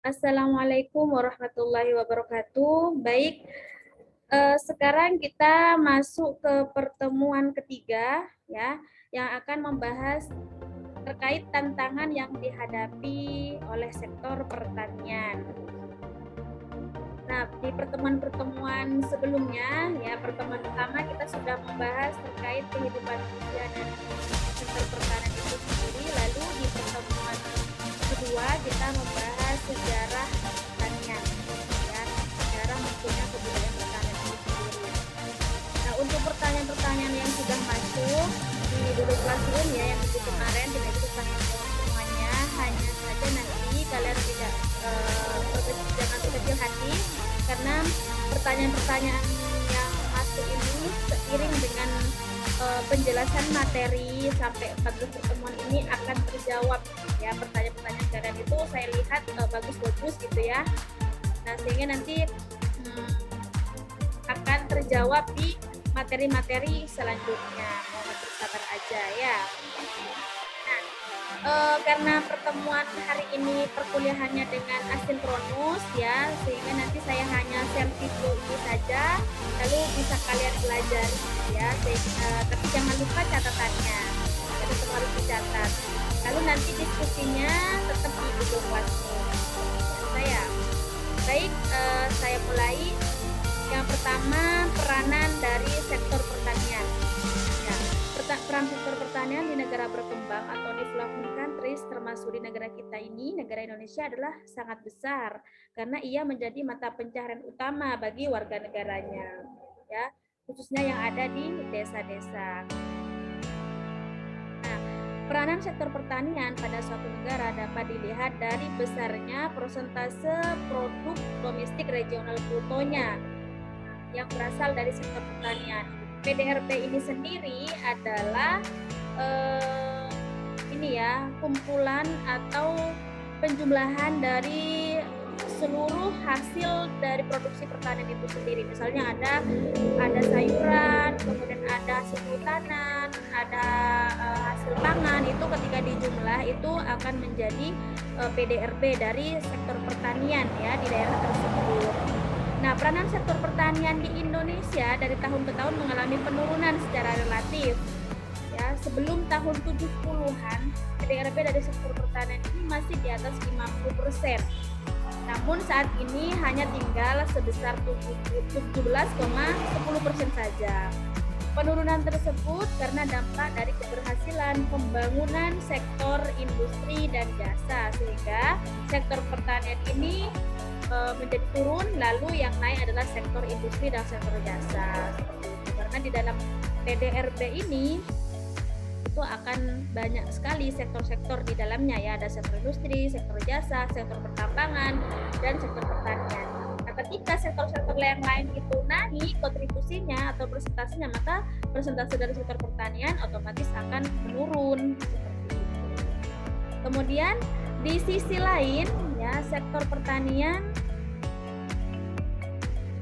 Assalamualaikum warahmatullahi wabarakatuh. Baik, sekarang kita masuk ke pertemuan ketiga ya, yang akan membahas terkait tantangan yang dihadapi oleh sektor pertanian. Nah, di pertemuan-pertemuan sebelumnya, ya pertemuan pertama kita sudah membahas terkait kehidupan manusia dan sektor pertanian itu sendiri. Lalu di pertemuan kedua kita membahas sejarah pertanian, ya sejarah munculnya kebudayaan pertanian itu sendiri. Nah, untuk pertanyaan-pertanyaan yang sudah masuk di Google Classroom ya yang minggu kemarin tidak bisa saya jawab semuanya, hanya saja nanti kalian tidak jangan berkecil hati karena pertanyaan-pertanyaan yang masuk ini seiring dengan penjelasan materi sampai 14 pertemuan ini akan terjawab ya, pertanyaan-pertanyaan kalian itu saya lihat bagus-bagus gitu ya. Nah, sehingga nanti akan terjawab di materi-materi selanjutnya. Mohon bersabar aja ya. Karena pertemuan hari ini perkuliahannya dengan asinkronus ya, sehingga nanti saya hanya share video ini saja, lalu bisa kalian pelajari ya. Tapi jangan lupa catatannya, jadi harus dicatat. Lalu nanti diskusinya tetap di Google Classroom. Saya baik, saya mulai. Yang pertama, peranan dari sektor pertanian. Ya, peran sektor pertanian di negara berkembang atau developing countries termasuk di negara kita ini, negara Indonesia adalah sangat besar karena ia menjadi mata pencaharian utama bagi warga negaranya, ya khususnya yang ada di desa-desa. Nah, peranan sektor pertanian pada suatu negara dapat dilihat dari besarnya persentase produk domestik regional brutonya yang berasal dari sektor pertanian. PDRB ini sendiri adalah kumpulan atau penjumlahan dari seluruh hasil dari produksi pertanian itu sendiri. Misalnya ada sayuran, kemudian ada hasil hutanan, ada hasil pangan, itu ketika dijumlah itu akan menjadi PDRB dari sektor pertanian ya di daerah tersebut. Nah, peranan sektor pertanian di Indonesia dari tahun ke tahun mengalami penurunan secara relatif. Ya, sebelum tahun 70-an, PDRB dari sektor pertanian ini masih di atas 50%. Namun saat ini hanya tinggal sebesar 17,10% saja. Penurunan tersebut karena dampak dari keberhasilan pembangunan sektor industri dan jasa, sehingga sektor pertanian ini menjadi turun, lalu yang naik adalah sektor industri dan sektor jasa. Karena di dalam PDRB ini itu akan banyak sekali sektor-sektor di dalamnya ya, ada sektor industri, sektor jasa, sektor pertambangan, dan sektor pertanian. Nah, ketika sektor-sektor yang lain itu naik kontribusinya atau persentasenya, maka persentase dari sektor pertanian otomatis akan menurun. Kemudian di sisi lain ya, sektor pertanian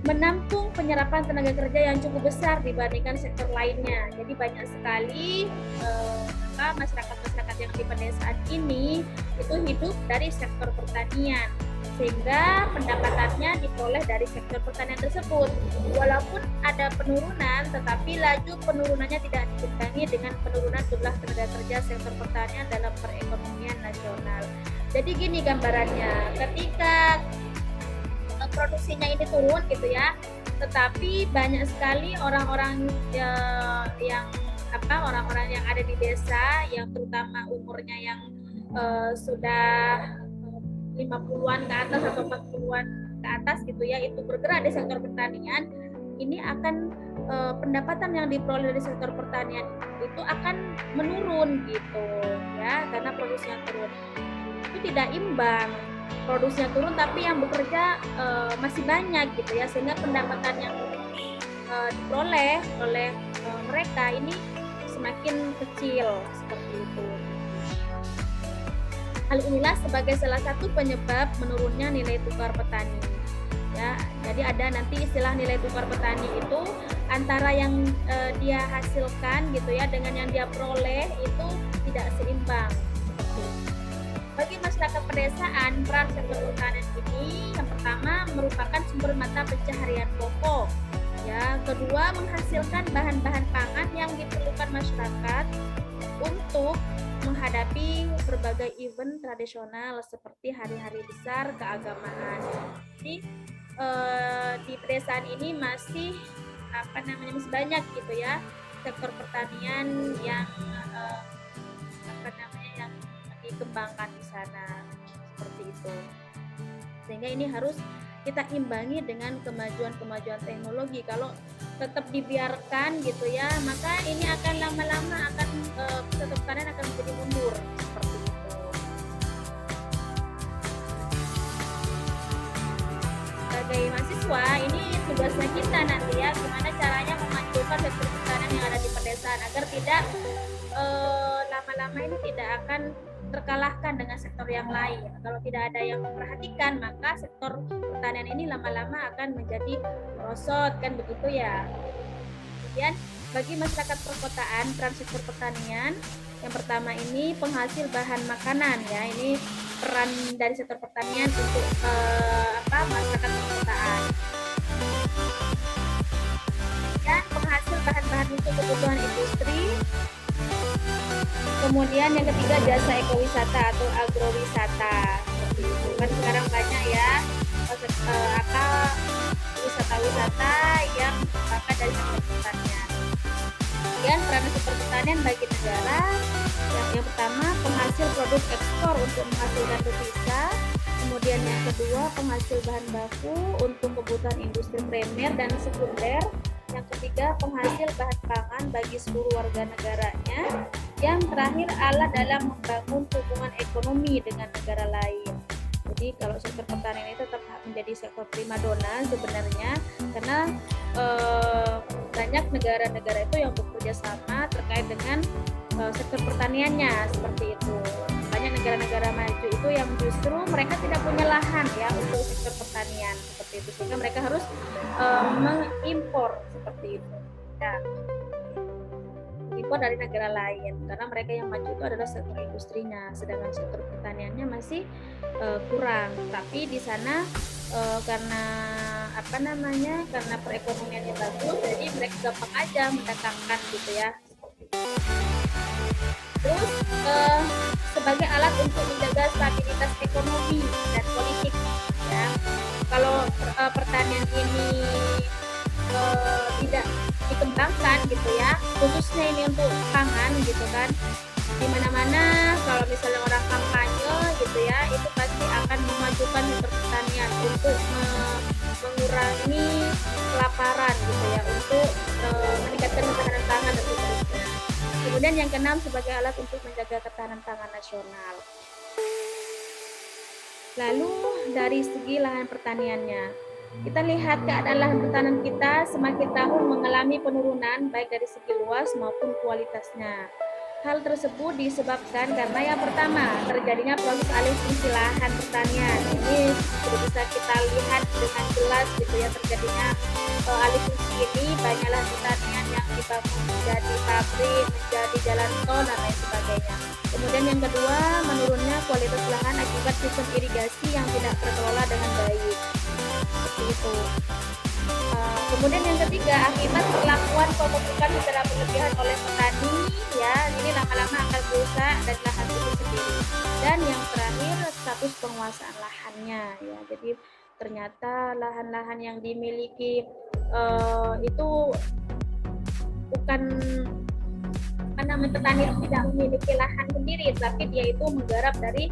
menampung penyerapan tenaga kerja yang cukup besar dibandingkan sektor lainnya. Jadi banyak sekali masyarakat-masyarakat yang di pedesaan ini itu hidup dari sektor pertanian, sehingga pendapatannya diperoleh dari sektor pertanian tersebut. Walaupun ada penurunan, tetapi laju penurunannya tidak diimbangi dengan penurunan jumlah tenaga kerja sektor pertanian dalam perekonomian nasional. Jadi gini gambarannya, ketika produksinya ini turun gitu ya, tetapi banyak sekali orang-orang orang-orang yang ada di desa yang terutama umurnya yang sudah 50-an ke atas atau 40-an ke atas gitu ya, itu bergerak di sektor pertanian, ini akan pendapatan yang diperoleh dari sektor pertanian itu akan menurun gitu ya, karena produksinya turun. Itu tidak imbang, produksinya turun tapi yang bekerja masih banyak gitu ya, sehingga pendapatan yang diperoleh oleh mereka ini semakin kecil seperti itu. Hal inilah sebagai salah satu penyebab menurunnya nilai tukar petani. Ya, jadi ada nanti istilah nilai tukar petani itu antara yang dia hasilkan gitu ya dengan yang dia peroleh itu tidak seimbang. Bagi masyarakat pedesaan, peran sektor pertanian ini yang pertama merupakan sumber mata pencaharian pokok. Ya, kedua menghasilkan bahan-bahan pangan yang diperlukan masyarakat untuk menghadapi berbagai event tradisional seperti hari-hari besar keagamaan. Jadi di pedesaan ini masih masih banyak gitu ya sektor pertanian yang yang dikembangkan di sana seperti itu. Sehingga ini harus kita imbangi dengan kemajuan-kemajuan teknologi. Kalau tetap dibiarkan gitu ya, maka ini akan lama-lama akan sektor pertanian akan menjadi mundur seperti itu. Sebagai mahasiswa, ini tugasnya kita nanti ya, gimana caranya memajukan sektor pertanian yang ada di pedesaan agar tidak lama-lama ini tidak akan terkalahkan dengan sektor yang lain. Kalau tidak ada yang memperhatikan, maka sektor pertanian ini lama-lama akan menjadi merosot, kan begitu ya. Kemudian bagi masyarakat perkotaan, peran sektor pertanian yang pertama ini penghasil bahan makanan ya. Ini peran dari sektor pertanian untuk masyarakat perkotaan. Dan penghasil bahan-bahan untuk kebutuhan industri. Kemudian yang ketiga jasa ekowisata atau agrowisata. Kan sekarang banyak ya wisata-wisata yang merupakan dari sektor pertanian. Kemudian peran sektor pertanian bagi negara yang pertama penghasil produk ekspor untuk menghasilkan devisa. Kemudian yang kedua penghasil bahan baku untuk kebutuhan industri primer dan sekunder. Yang ketiga penghasil bahan pangan bagi seluruh warga negaranya. Yang terakhir alat dalam membangun hubungan ekonomi dengan negara lain. Jadi kalau sektor pertanian itu tetap menjadi sektor primadona sebenarnya, karena banyak negara-negara itu yang bekerja sama terkait dengan sektor pertaniannya seperti itu. Banyak negara-negara maju itu yang justru mereka tidak punya lahan ya untuk sektor pertanian seperti itu, sehingga mereka harus mengimpor seperti itu. Ya. Impor dari negara lain karena mereka yang maju itu adalah sektor industrinya, sedangkan sektor pertaniannya masih kurang. Tapi di sana karena karena perekonomiannya bagus, jadi mereka gampang aja mendatangkan gitu ya. Terus sebagai alat untuk menjaga stabilitas ekonomi dan politik ya. Kalau pertanian ini tidak dikembangkan gitu ya, khususnya ini untuk pangan gitu kan, di mana-mana kalau misalnya orang kampanye gitu ya, itu pasti akan memajukan sektor pertanian untuk mengurangi kelaparan gitu ya, untuk meningkatkan ketahanan pangan dan seterusnya. Kemudian yang keenam sebagai alat untuk menjaga ketahanan pangan nasional. Lalu dari segi lahan pertaniannya, kita lihat keadaan lahan pertanian kita semakin tahun mengalami penurunan baik dari segi luas maupun kualitasnya. Hal tersebut disebabkan karena yang pertama terjadinya proses alih fungsi lahan pertanian. Ini sudah bisa kita lihat dengan jelas gitu ya, terjadinya alih fungsi ini, banyak lahan pertanian yang dibangun menjadi pabrik, menjadi jalan tol dan lain sebagainya. Kemudian yang kedua menurunnya kualitas lahan akibat sistem irigasi yang tidak terkelola dengan baik. Seperti itu. Kemudian yang ketiga akibat perlakuan pemupukan secara berlebihan oleh petani ya, ini lama-lama akan rusak dan lahan itu sendiri. Dan yang terakhir status penguasaan lahannya ya, jadi ternyata lahan-lahan yang dimiliki itu bukan petani tidak memiliki lahan sendiri, tapi dia itu menggarap dari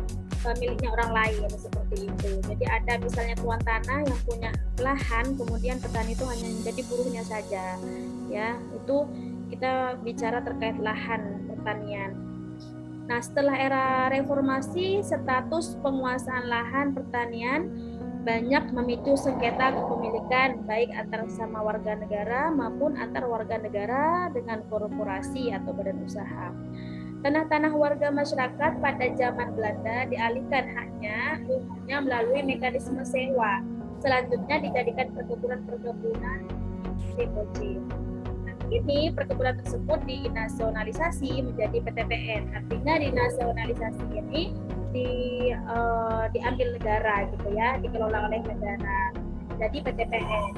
miliknya orang lain seperti itu. Jadi ada misalnya tuan tanah yang punya lahan, kemudian petani itu hanya menjadi buruhnya saja. Ya, itu kita bicara terkait lahan pertanian. Nah, setelah era reformasi, status penguasaan lahan pertanian banyak memicu sengketa kepemilikan baik antar sama warga negara maupun antar warga negara dengan korporasi atau badan usaha. Tanah-tanah warga masyarakat pada zaman Belanda dialihkan haknya umumnya melalui mekanisme sewa. Selanjutnya dijadikan perkebunan TOC. Ini perkebunan tersebut dinasionalisasi menjadi PTPN. Artinya dinasionalisasi ini diambil negara gitu ya, dikelola oleh negara. Jadi PTPN.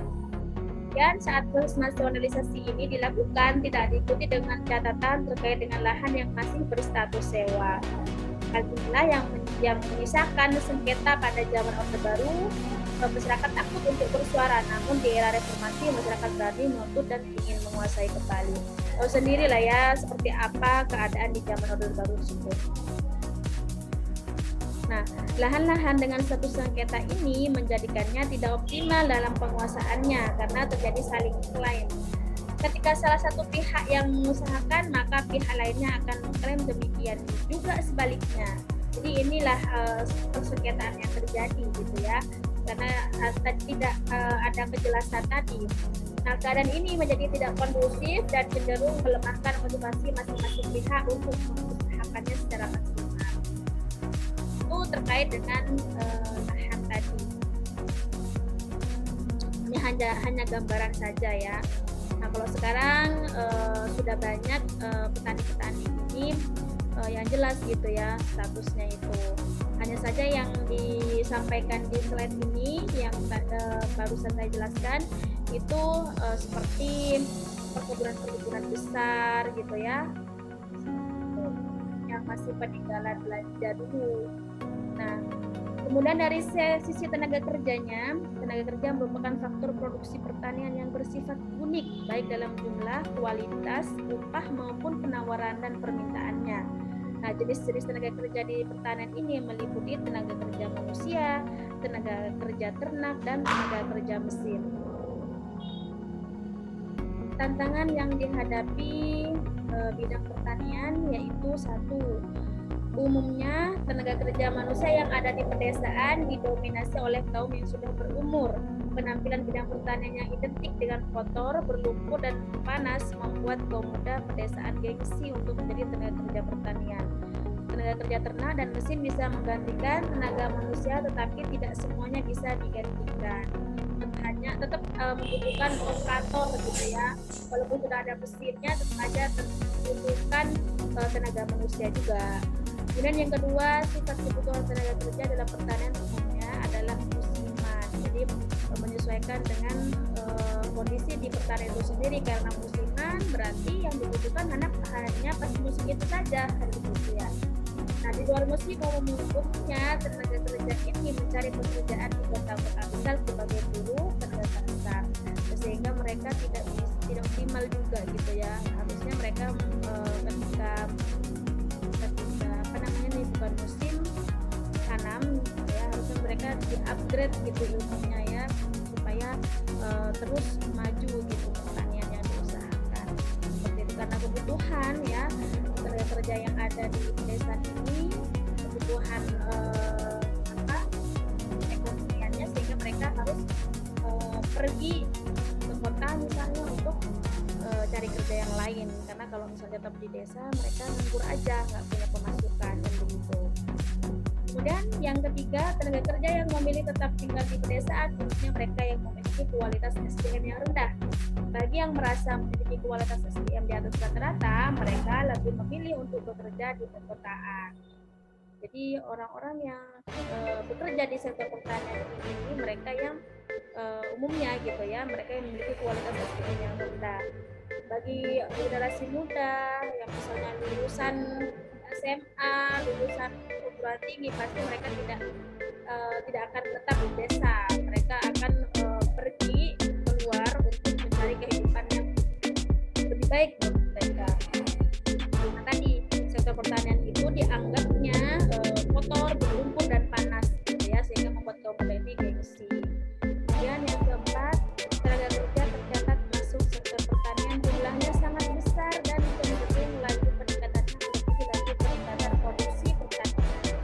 Dan saat proses nasionalisasi ini dilakukan tidak diikuti dengan catatan terkait dengan lahan yang masih berstatus sewa. Hal inilah yang menyisakan sengketa pada zaman Orde Baru. Masyarakat takut untuk bersuara, namun di era reformasi masyarakat berani menuntut dan ingin menguasai kembali. Tahu sendiri lah ya seperti apa keadaan di zaman Orde Baru tersebut. Nah, lahan-lahan dengan status sengketa ini menjadikannya tidak optimal dalam penguasaannya karena terjadi saling klaim. Ketika salah satu pihak yang mengusahakan, maka pihak lainnya akan mengklaim demikian. Juga sebaliknya. Jadi inilah persengketaan yang terjadi gitu ya. Karena tidak ada kejelasan tadi. Nah, keadaan ini menjadi tidak kondusif dan cenderung melemahkan motivasi masing-masing pihak untuk mengusahakannya secara maksimal. Itu terkait dengan lahan tadi. Ini hanya gambaran saja ya. Nah, kalau sekarang sudah banyak petani-petani ini yang jelas gitu ya statusnya itu. Hanya saja yang disampaikan di slide ini yang barusan saya jelaskan itu seperti perkebunan-perkebunan besar gitu ya, yang masih peninggalan belanda dulu. Nah, kemudian dari sisi tenaga kerjanya, tenaga kerja merupakan faktor produksi pertanian yang bersifat unik, baik dalam jumlah, kualitas, upah maupun penawaran dan permintaannya. Nah, jenis-jenis tenaga kerja di pertanian ini meliputi tenaga kerja manusia, tenaga kerja ternak, dan tenaga kerja mesin. Tantangan yang dihadapi bidang pertanian yaitu satu, umumnya tenaga kerja manusia yang ada di pedesaan didominasi oleh kaum yang sudah berumur. Penampilan bidang pertanian yang identik dengan kotor, berlumpur, dan panas membuat kaum muda pedesaan gengsi untuk menjadi tenaga kerja pertanian. Tenaga kerja ternak dan mesin bisa menggantikan tenaga manusia, tetapi tidak semuanya bisa digantikan. Hanya tetap membutuhkan operator gitu ya. Walaupun sudah ada mesinnya, tetap aja membutuhkan tenaga manusia juga. Kemudian yang kedua, sifat kebutuhan tenaga kerja dalam pertanian umumnya adalah musiman. Jadi menyesuaikan dengan kondisi di pertanian itu sendiri. Karena musiman berarti yang dibutuhkan hanya pas musim itu saja, gitu ya. Nah, di luar musim umumnya tenaga kerja ini mencari pekerjaan di kota-kota besar sebagai buruh tenaga kasar, sehingga mereka tidak optimal juga gitu ya. Harusnya mereka ketika bukan musim tanam ya, harusnya mereka di-upgrade gitu ilmunya ya, supaya terus maju gitu pertanian yang diusahakan. Seperti itu, karena kebutuhan ya tenaga kerja yang ada di desa ini, kebutuhan ekonomiannya, sehingga mereka harus pergi ke kota misalnya untuk cari kerja yang lain, karena kalau misalnya tetap di desa mereka nganggur aja, nggak punya pemasukan dan begitu. Kemudian yang ketiga, tenaga kerja yang memilih tetap tinggal di pedesaan, khususnya mereka yang memiliki kualitas SDM yang rendah. Bagi yang merasa memiliki kualitas SDM di atas rata-rata, mereka lebih memilih untuk bekerja di perkotaan. Jadi orang-orang yang bekerja di sektor pertanian ini mereka yang umumnya gitu ya, mereka yang memiliki kualitas SDM yang rendah. Bagi generasi muda yang misalnya lulusan SMA, lulusan perguruan tinggi, pasti mereka tidak akan tetap di desa. Mereka akan pergi keluar untuk mencari kehidupan yang lebih baik untuk mereka. Nah, tadi sektor pertanian itu dianggapnya kotor, berlumpur, dan panas gitu ya, sehingga membuat kaum muda ini gengsi. Kemudian yang keempat, tenaga kerja tercatat masuk sektor pertanian jumlahnya sangat besar dan cenderung laju peningkatannya melebihi laju peningkatan produksi pertanian.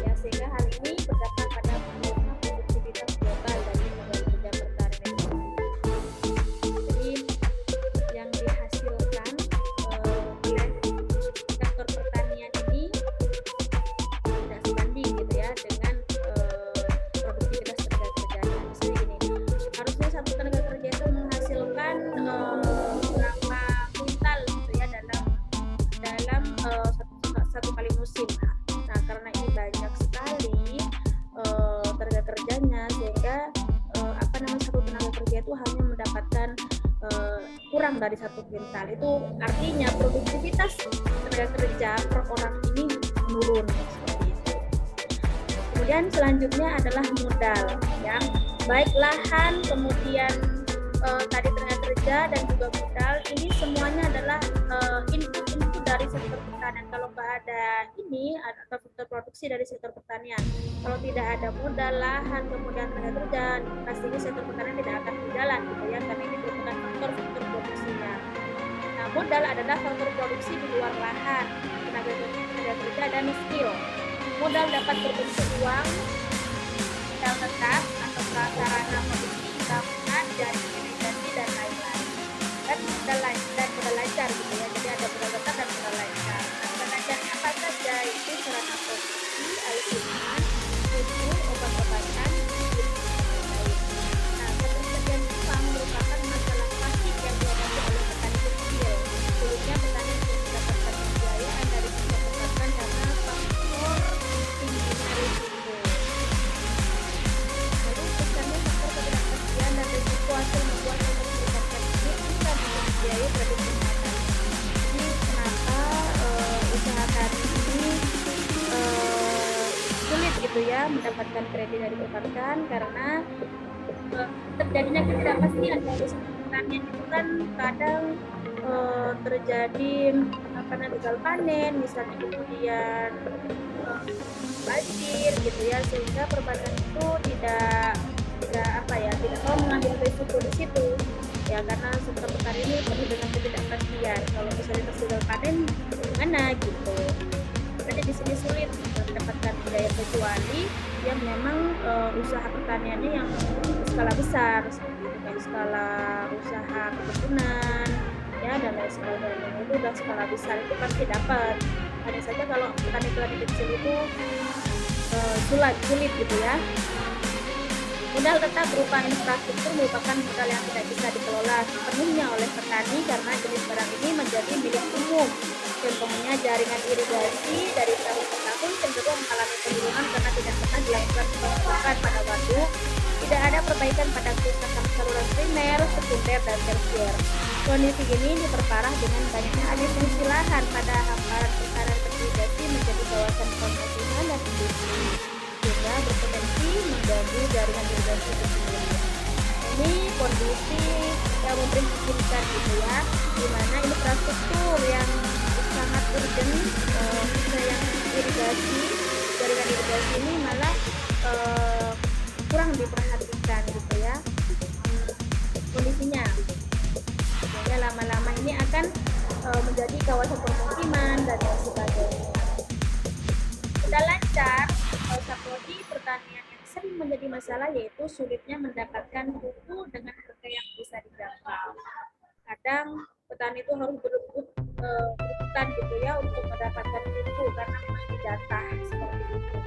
Ya, sehingga hal ini berdampak pada menurunnya produktivitas global dari tenaga kerja pertanian itu sendiri. Jadi yang dihasilkan oleh sektor pertanian ini dia itu hanya mendapatkan kurang dari 1 kuintal. Itu artinya produktivitas tenaga kerja per orang ini menurun seperti itu. Kemudian selanjutnya adalah modal, ya, baik lahan, kemudian tadi tenaga kerja dan juga modal. Ini semuanya adalah input dari sektor pertanian. Kalau nggak ada ini atau faktor produksi dari sektor pertanian, kalau tidak ada modal, lahan, kemudian tenaga kerja, pastinya sektor pertanian tidak akan berjalan, gitu ya, karena ini merupakan faktor produksinya. Nah, modal adalah faktor produksi di luar lahan, tenaga kerja dan skill. Modal dapat berbentuk uang, modal tetap atau sarana produksi, bangunan, jaringan irigasi dan lain-lain. Dan modal lancar, gitu ya. Jadi ada modal tetap dan modal lancar. Nah, modal lancarnya apa saja? Itu sarana produksi, alat lingkungan, susu, obat-obatan, nah, ketersediaan uang merupakan masalah klasik yang dihadapi oleh petani kecil. Sulitnya petani untuk mendapatkan pembiayaan dari sektor perbankan karena faktor tingginya risiko. Lalu pesannya faktor ketidakpastian dan risiko hasil membuat sektor perbankan ini bisa membiayai kredit kesehatan. Jadi kenapa usaha tani ini sulit, gitu ya, mendapatkan kredit dari perbankan, karena terjadinya ketidakpastian dari sektor pertanian itu kan kadang terjadi gagal panen misalnya, kemudian banjir, gitu ya, sehingga perbankan itu tidak mau mengambil risiko di situ, ya, karena sektor pertanian ini penuh dengan ketidakpastian. Kalau misalnya gagal panen gimana, gitu. Jadi di sini sulit mendapatkan biaya, kecuali yang memang usaha pertaniannya yang skala besar, seperti itu, kayak skala usaha perkebunan, ya, dan lain sebagainya. Itu udah skala besar, itu pasti dapat. Hanya saja kalau petani kecil itu sulit, gitu ya. Modal tetap berupa infrastruktur merupakan modal yang tidak bisa dikelola sepenuhnya oleh petani karena jenis barang ini menjadi milik umum. Contohnya jaringan irigasi dari tahun ke tahun cenderung mengalami penurunan karena tidak pernah dilakukan perbaikan pada waktu. Tidak ada perbaikan pada kerusakan saluran primer, sekunder, dan tersier. Kondisi ini diperparah dengan banyaknya alih fungsi lahan pada hamparan perairan irigasi menjadi kawasan permukiman dan industri, sehingga berpotensi mengganggu jaringan irigasi itu sendiri. Ini kondisi yang memprihatinkan, gitu ya, di mana infrastruktur yang sangat urgent, yang irigasi, jaringan irigasi ini malah kurang diperhatikan, gitu ya, kondisinya. Sehingga lama-lama ini akan menjadi kawasan permukiman dan lain sebagainya. Sudah lancar, Saprodi, pertanian yang sering menjadi masalah yaitu sulitnya mendapatkan pupuk dengan harga yang bisa dijangkau. Kadang petani itu harus berebutan, gitu ya, untuk mendapatkan pupuk karena memang dijatah seperti itu.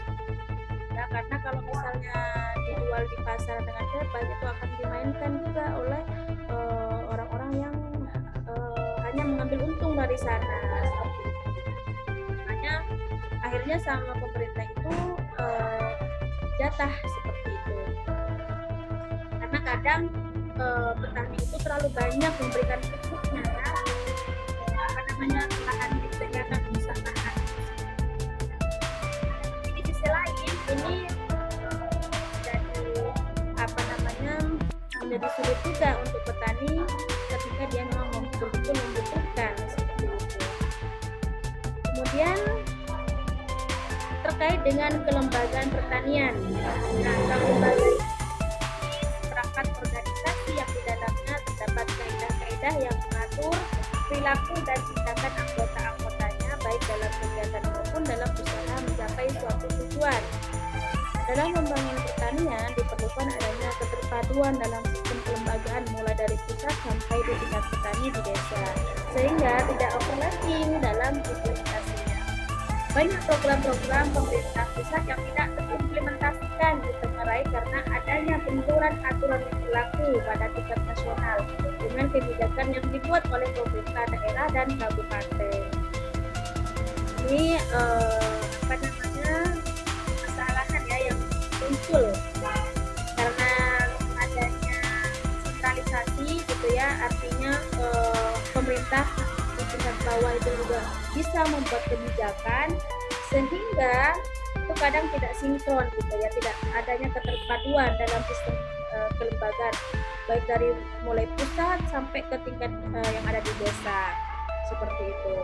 Ya, karena kalau misalnya dijual di pasar dengan bebas itu akan dimainkan juga oleh orang-orang yang hanya mengambil untung dari sana, seperti itu. Makanya akhirnya sama pemerintah itu jatah seperti itu. Karena kadang petani itu terlalu banyak memberikan pupuknya, lahan disediakan rusak lahan. Tapi di sisi lain ini menjadi sulit juga untuk petani ketika dia memang betul-betul membutuhkan, seperti itu. Kemudian terkait dengan kelembagaan pertanian. Nah, kelembagaan perangkat organisasi yang di dalamnya terdapat kaidah-kaidah yang mengatur perilaku dan tindakan anggota-anggotanya baik dalam kegiatan maupun dalam usaha mencapai suatu tujuan. Dalam membangun pertanian diperlukan adanya keterpaduan dalam sistem kelembagaan mulai dari pusat sampai di tingkat petani di desa, sehingga tidak overlapping dalam implementasinya. Banyak program-program pemerintah pusat yang tidak terimplementasikan di Tenggerai karena adanya benturan aturan yang berlaku pada tingkat nasional dengan kebijakan yang dibuat oleh pemerintah daerah dan kabupaten. Ini kesalahan ya yang muncul karena adanya pemerintah di tingkat bawah itu juga bisa membuat kebijakan sehingga itu kadang tidak sinkron gitu ya, tidak adanya keterpaduan dalam sistem kelembagaan baik dari mulai pusat sampai ke tingkat yang ada di desa seperti itu.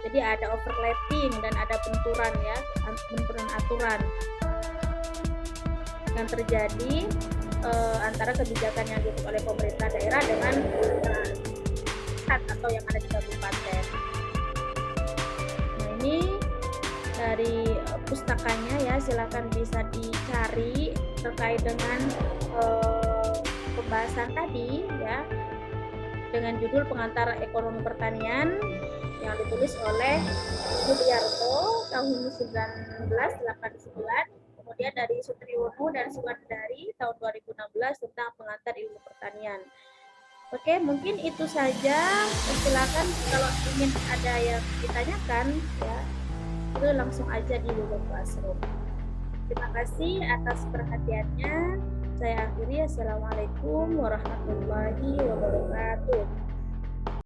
Jadi ada overlapping dan ada benturan ya, benturan aturan yang terjadi antara kebijakan yang dibuat oleh pemerintah daerah dengan pusat atau yang ada di kabupaten. Nah ini dari pustakanya ya, silakan bisa dicari terkait dengan pembahasan tadi ya, dengan judul Pengantar Ekonomi Pertanian yang ditulis oleh Sudiarto tahun 1989, kemudian dari Sutriyono dan Suwandari tahun 2016 tentang pengantar ilmu pertanian. Oke, mungkin itu saja. Silakan kalau ingin ada yang ditanyakan ya, itu langsung aja di Google Classroom. Terima kasih atas perhatiannya. Saya akhiri. Assalamualaikum warahmatullahi wabarakatuh.